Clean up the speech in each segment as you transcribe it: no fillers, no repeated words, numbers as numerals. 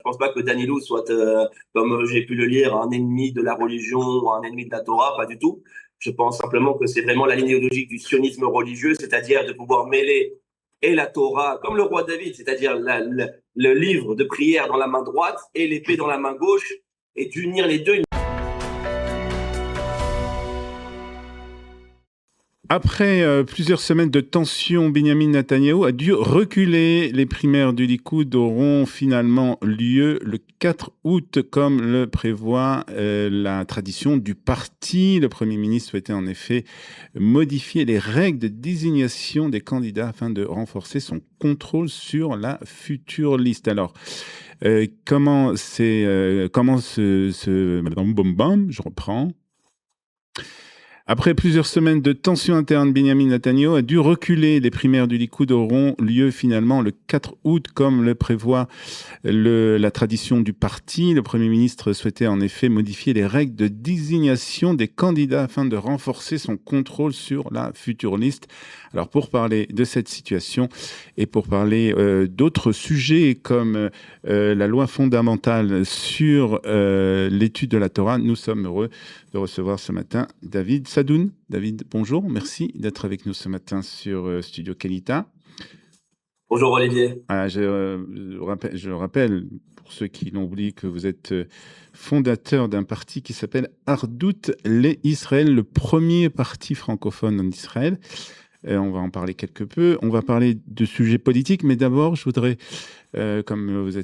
pense pas que Danilou soit, comme j'ai pu le lire, un ennemi de la religion ou un ennemi de la Torah, pas du tout. Je pense simplement que c'est vraiment la ligne idéologique du sionisme religieux, c'est-à-dire de pouvoir mêler et la Torah, comme le roi David, c'est-à-dire le livre de prière dans la main droite et l'épée dans la main gauche, et d'unir les deux. Après plusieurs semaines de tension, Benyamin Netanyahou a dû reculer. Les primaires du Likoud auront finalement lieu le 4 août, comme le prévoit la tradition du parti. Le Premier ministre souhaitait en effet modifier les règles de désignation des candidats afin de renforcer son contrôle sur la future liste. Alors, comment je reprends. Après plusieurs semaines de tensions internes, Benyamin Netanyahou a dû reculer. Les primaires du Likoud auront lieu finalement le 4 août, comme le prévoit la tradition du parti. Le Premier ministre souhaitait en effet modifier les règles de désignation des candidats afin de renforcer son contrôle sur la future liste. Alors pour parler de cette situation et pour parler d'autres sujets comme la loi fondamentale sur l'étude de la Torah, nous sommes heureux de recevoir ce matin David Sadoun. David, bonjour, merci d'être avec nous ce matin sur Studio Kalita. Bonjour Olivier. Je rappelle, pour ceux qui l'ont oublié, que vous êtes fondateur d'un parti qui s'appelle Ardout les Israël, le premier parti francophone en Israël. On va en parler quelque peu. On va parler de sujets politiques, mais d'abord, je voudrais, comme vous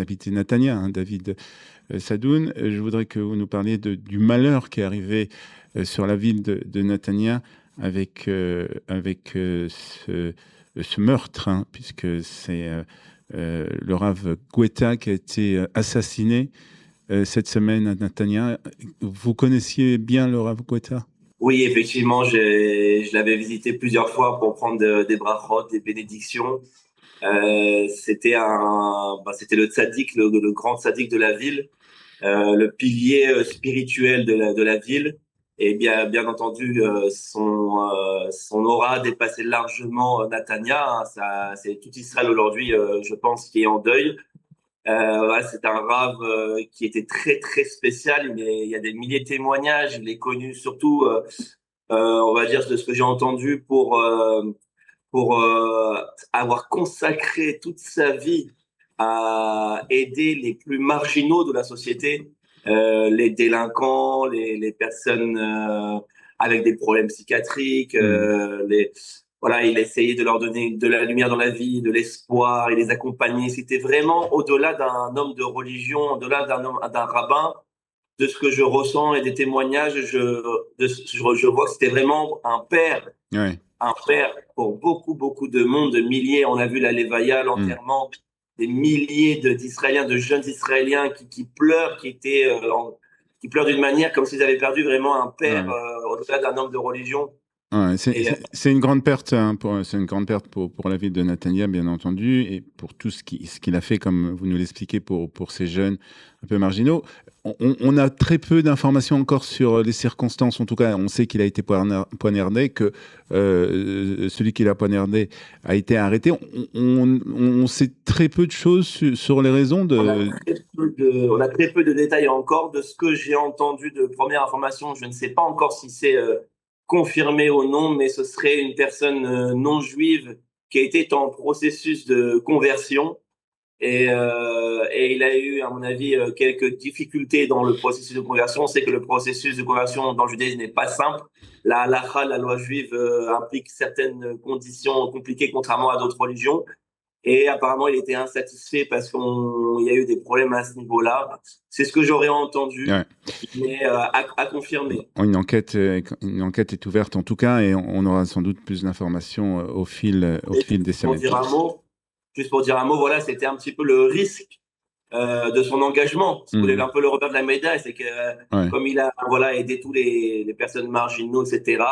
habitez Netanya, hein, David Sadoun, je voudrais que vous nous parliez du malheur qui est arrivé sur la ville de Netanya avec ce meurtre, hein, puisque c'est le Rav Guetta qui a été assassiné cette semaine à Netanya. Vous connaissiez bien le Rav Guetta ? Oui, effectivement, je l'avais visité plusieurs fois pour prendre des brachot, des bénédictions. C'était le tzaddik, le grand tzaddik de la ville, le pilier spirituel de la ville. Et bien entendu, son aura dépassait largement Netanya. Hein. C'est tout Israël aujourd'hui, je pense, qui est en deuil. Voilà, c'est un rave qui était très très spécial. Il y a des milliers de témoignages. Il est connu surtout, on va dire, de ce que j'ai entendu pour avoir consacré toute sa vie à aider les plus marginaux de la société, les délinquants, les personnes avec des problèmes psychiatriques, voilà, il essayait de leur donner de la lumière dans la vie, de l'espoir, il les accompagnait. C'était vraiment au-delà d'un homme de religion, au-delà d'un rabbin. De ce que je ressens et des témoignages, je vois que c'était vraiment un père. Ouais. Un père pour beaucoup de monde, de milliers. On a vu la Levaya, l'enterrement, des milliers d'Israéliens, de jeunes Israéliens qui pleurent, qui pleurent d'une manière comme s'ils avaient perdu vraiment un père au-delà d'un homme de religion. Ouais, c'est une grande perte, hein, c'est une grande perte pour la ville de Netanya, bien entendu, et pour tout ce qu'il a fait, comme vous nous l'expliquez, pour ces jeunes un peu marginaux. On a très peu d'informations encore sur les circonstances. En tout cas, on sait qu'il a été poignardé, que celui qui l'a poignardé a été arrêté. On sait très peu de choses sur les raisons de... On a très peu de détails encore. De ce que j'ai entendu de première information, je ne sais pas encore si c'est confirmé ou non, mais ce serait une personne non juive qui a été en processus de conversion. Et il a eu, à mon avis, quelques difficultés dans le processus de conversion. On sait que le processus de conversion dans le judaïsme n'est pas simple. La halakha, la loi juive, implique certaines conditions compliquées, contrairement à d'autres religions. Et apparemment, il était insatisfait parce qu'il y a eu des problèmes à ce niveau-là. C'est ce que j'aurais entendu, mais à confirmer. Une enquête est ouverte en tout cas, et on aura sans doute plus d'informations au fil des semaines. Juste pour dire un mot, voilà, c'était un petit peu le risque de son engagement. Si vous voulez un peu le revers de la médaille, c'est que comme il a aidé tous les personnes marginaux, etc.,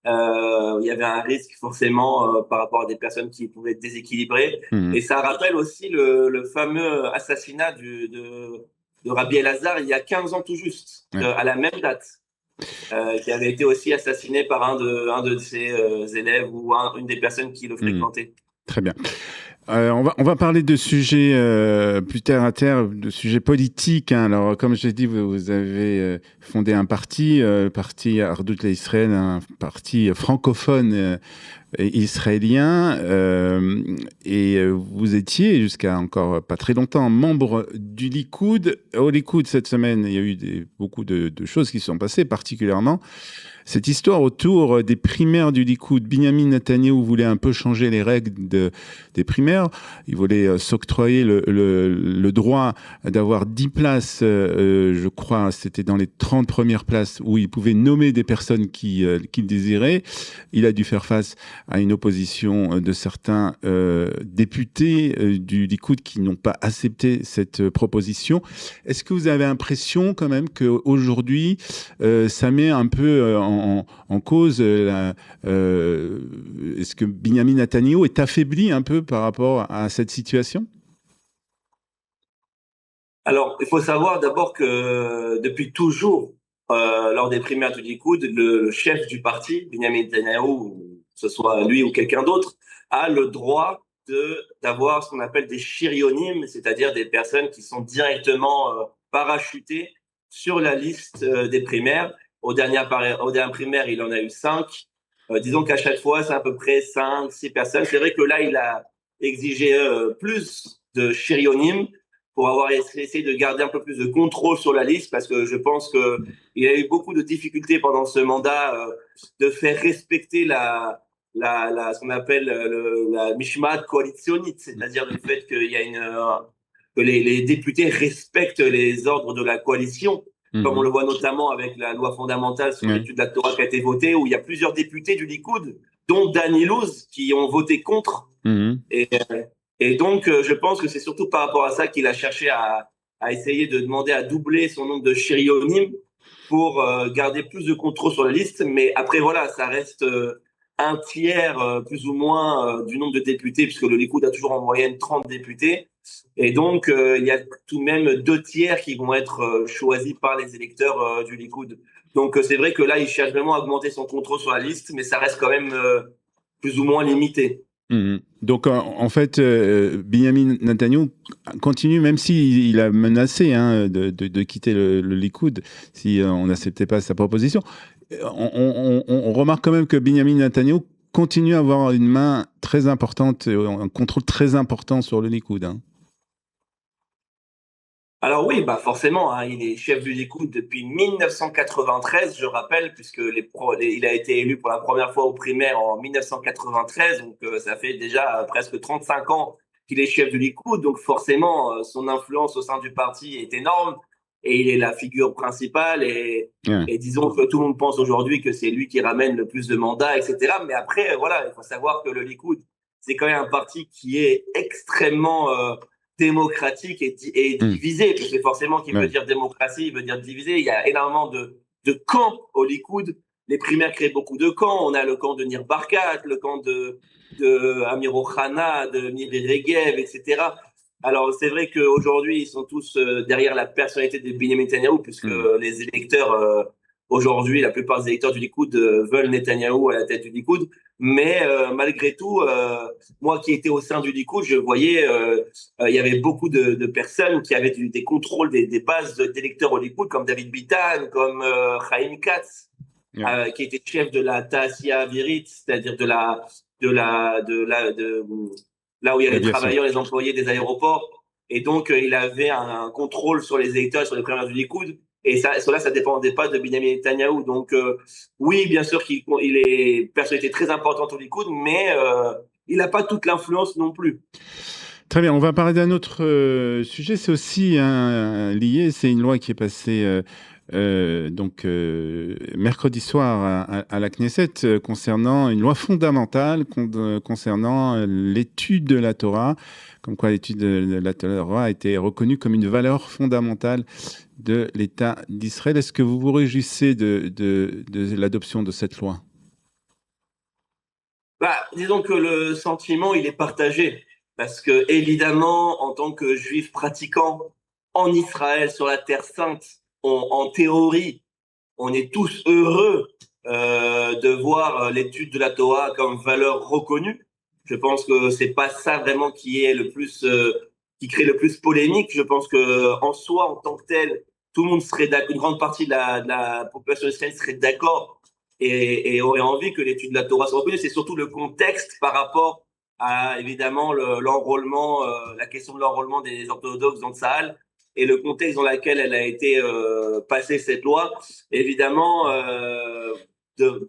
il y avait un risque forcément par rapport à des personnes qui pouvaient être déséquilibrées. Et ça rappelle aussi le fameux assassinat de Rabbi Elazar il y a 15 ans tout juste, à la même date, qui avait été aussi assassiné par un de ses élèves ou une des personnes qui le fréquentaient. Très bien. On va parler de sujets plus terre à terre, de sujets politiques, hein. Alors, comme je l'ai dit, vous avez fondé un parti, le parti Ardout Israël, un parti francophone israélien, vous étiez jusqu'à encore pas très longtemps membre du Likoud. Au Likoud, cette semaine, il y a eu beaucoup de choses qui se sont passées, particulièrement cette histoire autour des primaires du Likoud. Binyamin Netanyahou voulait un peu changer les règles des primaires. Il voulait s'octroyer le droit d'avoir 10 places, je crois, c'était dans les 30 premières places où il pouvait nommer des personnes qu'il désirait. Il a dû faire face à une opposition de certains députés du Likoud qui n'ont pas accepté cette proposition. Est-ce que vous avez l'impression quand même qu'aujourd'hui, ça met un peu en cause est-ce que Binyamin Netanyahou est affaibli un peu par rapport à cette situation? Alors, il faut savoir d'abord que depuis toujours, lors des primaires du Likoud, le chef du parti, Binyamin Netanyahou, que ce soit lui ou quelqu'un d'autre, a le droit d'avoir ce qu'on appelle des chirionymes, c'est-à-dire des personnes qui sont directement parachutées sur la liste des primaires. Aux dernières primaires, il en a eu 5. Disons qu'à chaque fois, c'est à peu près 5, 6 personnes. C'est vrai que là, il a exigé plus de chirionymes pour avoir essayé de garder un peu plus de contrôle sur la liste, parce que je pense qu'il a eu beaucoup de difficultés pendant ce mandat de faire respecter ce qu'on appelle la mishmat coalitionniste, c'est-à-dire le fait qu'il y a que les députés respectent les ordres de la coalition, comme on le voit notamment avec la loi fondamentale sur l'étude de la Torah qui a été votée, où il y a plusieurs députés du Likoud, dont Dani Louz, qui ont voté contre. Et donc, je pense que c'est surtout par rapport à ça qu'il a cherché à essayer de demander à doubler son nombre de chirionymes pour garder plus de contrôle sur la liste. Mais après, voilà, ça reste un tiers, plus ou moins, du nombre de députés, puisque le Likoud a toujours en moyenne 30 députés. Et donc, il y a tout de même 2 tiers qui vont être choisis par les électeurs du Likoud. Donc, c'est vrai que là, il cherche vraiment à augmenter son contrôle sur la liste, mais ça reste quand même plus ou moins limité. Donc, en fait, Binyamin Netanyahou continue, même s'il a menacé de quitter le Likoud si on n'acceptait pas sa proposition. On remarque quand même que Binyamin Netanyahou continue à avoir une main très importante, un contrôle très important sur le Likoud. Alors oui, bah forcément, hein, il est chef du Likoud depuis 1993, je rappelle, puisque il a été élu pour la première fois aux primaires en 1993, donc ça fait déjà presque 35 ans qu'il est chef du Likoud, donc forcément, son influence au sein du parti est énorme, et il est la figure principale, et disons que tout le monde pense aujourd'hui que c'est lui qui ramène le plus de mandats, etc. Mais après, voilà, il faut savoir que le Likoud, c'est quand même un parti qui est extrêmement démocratique et divisé, parce que forcément, qui veut dire démocratie, il veut dire divisé. Il y a énormément de camps au Likoud. Les primaires créent beaucoup de camps. On a le camp de Nir Barkat, le camp de Amir Ohana, de Miri Regev, etc. Alors, c'est vrai qu'aujourd'hui, ils sont tous derrière la personnalité de Benjamin Netanyahou, puisque les électeurs, aujourd'hui, la plupart des électeurs du Likoud veulent Netanyahou à la tête du Likoud. Mais malgré tout, moi qui étais au sein du Likoud, je voyais il y avait beaucoup de personnes qui avaient des contrôles des bases d'électeurs au Likoud, comme David Bitan, comme Chaim Katz, qui était chef de la Taasiya Avirit, c'est-à-dire là où il y a les travailleurs, les employés des aéroports. Et donc, il avait un contrôle sur les électeurs et sur les primaires du Likoud. Et cela, ça dépendait pas de Benjamin Netanyahou. Donc, oui, bien sûr qu'il est personnalité très importante au Likoud, mais il n'a pas toute l'influence non plus. Très bien, on va parler d'un autre sujet. C'est aussi lié, c'est une loi qui est passée mercredi soir à la Knesset concernant une loi fondamentale concernant l'étude de la Torah, comme quoi l'étude de la Torah a été reconnue comme une valeur fondamentale de l'État d'Israël. Est-ce que vous vous réjouissez de l'adoption de cette loi? Disons que le sentiment, il est partagé. Parce que, évidemment, en tant que juif pratiquant en Israël, sur la Terre Sainte, en théorie, on est tous heureux de voir l'étude de la Torah comme valeur reconnue. Je pense que c'est pas ça vraiment qui est le plus, qui crée le plus polémique. Je pense que en soi, en tant que tel, tout le monde serait d'accord, une grande partie de la population israélienne serait d'accord et aurait envie que l'étude de la Torah soit reconnue. C'est surtout le contexte par rapport à évidemment l'enrôlement, la question de l'enrôlement des orthodoxes dans le Sahel et le contexte dans lequel elle a été passée cette loi. Évidemment,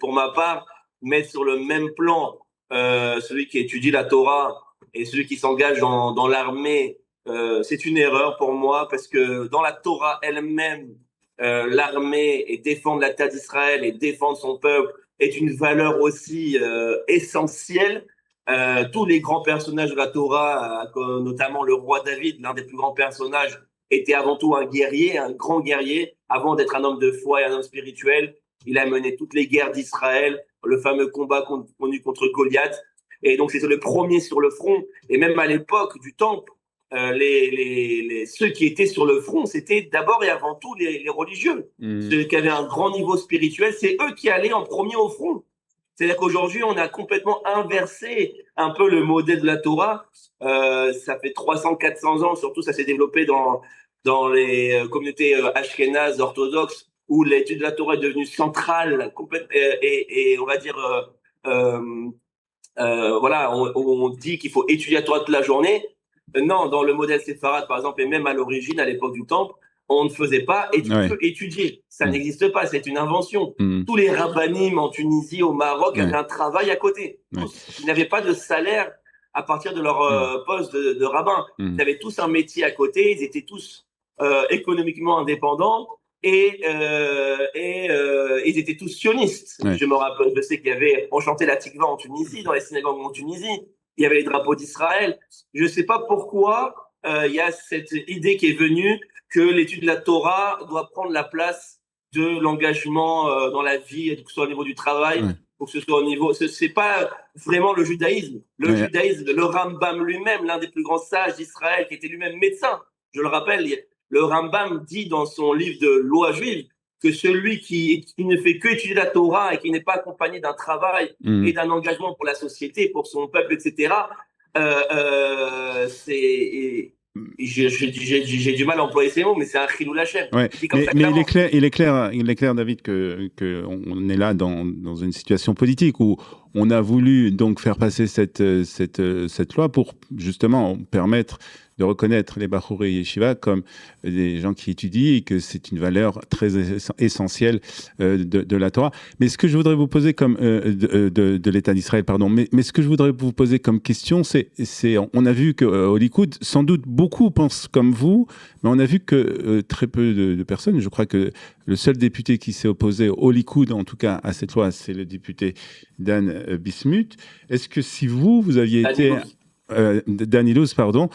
pour ma part, mettre sur le même plan celui qui étudie la Torah et celui qui s'engage dans l'armée, c'est une erreur pour moi parce que dans la Torah elle-même, l'armée et défendre la terre d'Israël et défendre son peuple est une valeur aussi essentielle. Tous les grands personnages de la Torah, notamment le roi David, l'un des plus grands personnages, était avant tout un guerrier, un grand guerrier, avant d'être un homme de foi et un homme spirituel. Il a mené toutes les guerres d'Israël, le fameux combat connu contre Goliath. Et donc, c'était le premier sur le front. Et même à l'époque du Temple, ceux qui étaient sur le front, c'était d'abord et avant tout les religieux. Ceux qui avaient un grand niveau spirituel, c'est eux qui allaient en premier au front. C'est-à-dire qu'aujourd'hui, on a complètement inversé un peu le modèle de la Torah. Ça fait 300, 400 ans, surtout ça s'est développé dans les communautés ashkénazes orthodoxes, où l'étude de la Torah est devenue centrale et on va dire voilà, on dit qu'il faut étudier la Torah toute la journée. Non, dans le modèle séfarade, par exemple, et même à l'origine, à l'époque du Temple, on ne faisait pas étudier. Ça n'existe pas, c'est une invention. Tous les rabbinim en Tunisie, au Maroc, avaient un travail à côté. Tous. Ils n'avaient pas de salaire à partir de leur poste de rabbin. Ils avaient tous un métier à côté, ils étaient tous économiquement indépendants et ils étaient tous sionistes. Je me rappelle, je sais qu'il y avait, on chantait la Tikva en Tunisie, dans les synagogues en Tunisie. Il y avait les drapeaux d'Israël. Je ne sais pas pourquoi il y a cette idée qui est venue que l'étude de la Torah doit prendre la place de l'engagement dans la vie, que ce soit au niveau du travail, ou que ce soit au niveau... C'est pas vraiment le judaïsme. Le judaïsme, le Rambam lui-même, l'un des plus grands sages d'Israël, qui était lui-même médecin, je le rappelle, le Rambam dit dans son livre de loi juive que celui qui ne fait que étudier la Torah et qui n'est pas accompagné d'un travail et d'un engagement pour la société, pour son peuple, etc., j'ai du mal à employer ces mots, mais c'est un chilou Hachem. Mais il est clair, David, que on est là dans une situation politique où on a voulu donc faire passer cette loi pour justement permettre de reconnaître les Bachurei Yeshiva comme des gens qui étudient et que c'est une valeur très essentielle de la Torah. Mais ce que je voudrais vous poser comme de l'État d'Israël, pardon, mais ce que je voudrais vous poser comme question, c'est on a vu qu'au Likoud, sans doute beaucoup pensent comme vous, mais on a vu que très peu de personnes, je crois que le seul député qui s'est opposé au Likoud, en tout cas à cette loi, c'est le député Dan Bismuth. Est-ce que si vous aviez été... Dan Illouz, pardon.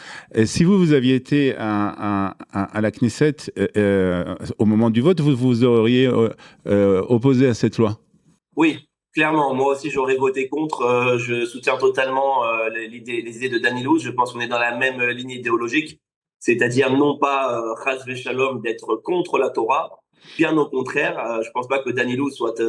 Si vous aviez été à la Knesset au moment du vote, vous auriez opposé à cette loi? Oui, clairement. Moi aussi, j'aurais voté contre. Je soutiens totalement les idées de Dan Illouz. Je pense qu'on est dans la même ligne idéologique, c'est-à-dire non pas chas v'shalom d'être contre la Torah. Bien au contraire, je pense pas que Dan Illouz soit,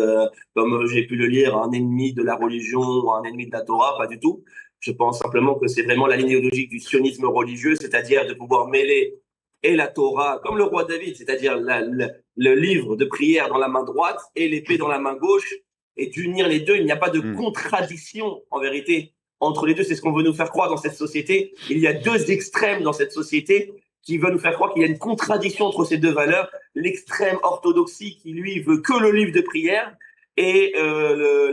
comme j'ai pu le lire, un ennemi de la religion ou un ennemi de la Torah, pas du tout. Je pense simplement que c'est vraiment la ligne idéologique du sionisme religieux, c'est-à-dire de pouvoir mêler et la Torah, comme le roi David, c'est-à-dire le livre de prière dans la main droite et l'épée dans la main gauche, et d'unir les deux. Il n'y a pas de contradiction, en vérité, entre les deux. C'est ce qu'on veut nous faire croire dans cette société. Il y a deux extrêmes dans cette société qui veulent nous faire croire qu'il y a une contradiction entre ces deux valeurs. L'extrême orthodoxie qui, lui, veut que le livre de prière, et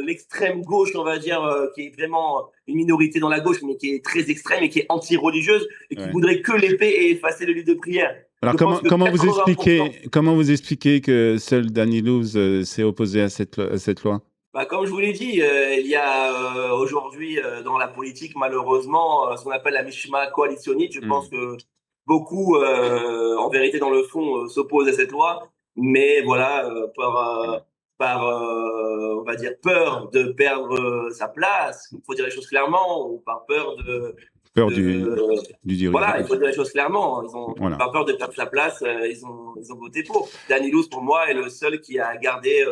l'extrême gauche, on va dire, qui est vraiment une minorité dans la gauche, mais qui est très extrême et qui est anti-religieuse, et qui voudrait que l'épée et effacer le livre de prière. Alors comment vous expliquez que seul Dan Illouz s'est opposé à cette loi? Comme je vous l'ai dit, il y a aujourd'hui dans la politique, malheureusement, ce qu'on appelle la mishma coalitionniste. Je pense que beaucoup, en vérité, dans le fond, s'opposent à cette loi, mais voilà, par on va dire, peur de perdre sa place, il faut dire les choses clairement, ou par peur Peur de du dirigeant. voilà, il faut dire les choses clairement. Ils ont Voilà. pas peur de perdre sa place. Ils ont voté pour. Danny Luce, pour moi, est le seul qui a gardé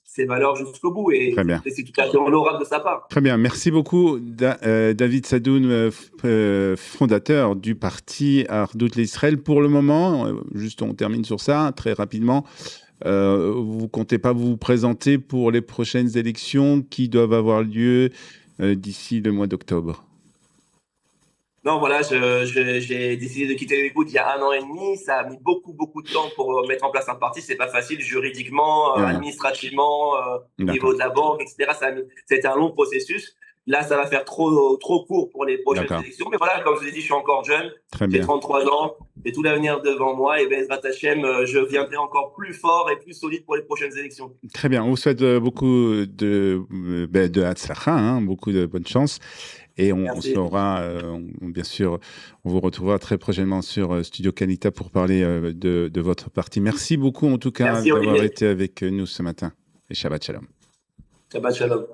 ses valeurs jusqu'au bout. Très bien. C'est tout à fait honorable de sa part. Très bien. Merci beaucoup, David Sadoun, fondateur du parti Ardout l'Israël. Pour le moment, juste on termine sur ça très rapidement. Vous comptez pas vous présenter pour les prochaines élections qui doivent avoir lieu d'ici le mois d'octobre? Non, voilà, j'ai décidé de quitter le Likoud il y a 1 an et demi. Ça a mis beaucoup, beaucoup de temps pour mettre en place un parti. C'est pas facile juridiquement, administrativement, au niveau de la banque, etc. C'était un long processus. Là, ça va faire trop court pour les prochaines élections. Mais voilà, comme je vous ai dit, je suis encore jeune. J'ai 33 ans. J'ai tout l'avenir devant moi. Et Bezrat Hashem, je viendrai encore plus fort et plus solide pour les prochaines élections. Très bien. On vous souhaite beaucoup de Hatzlacha, hein, beaucoup de bonne chance. Et on saura, bien sûr, on vous retrouvera très prochainement sur Studio Canita pour parler de votre parti. Merci beaucoup, en tout cas, d'avoir été avec nous ce matin. Et Shabbat Shalom. Shabbat Shalom.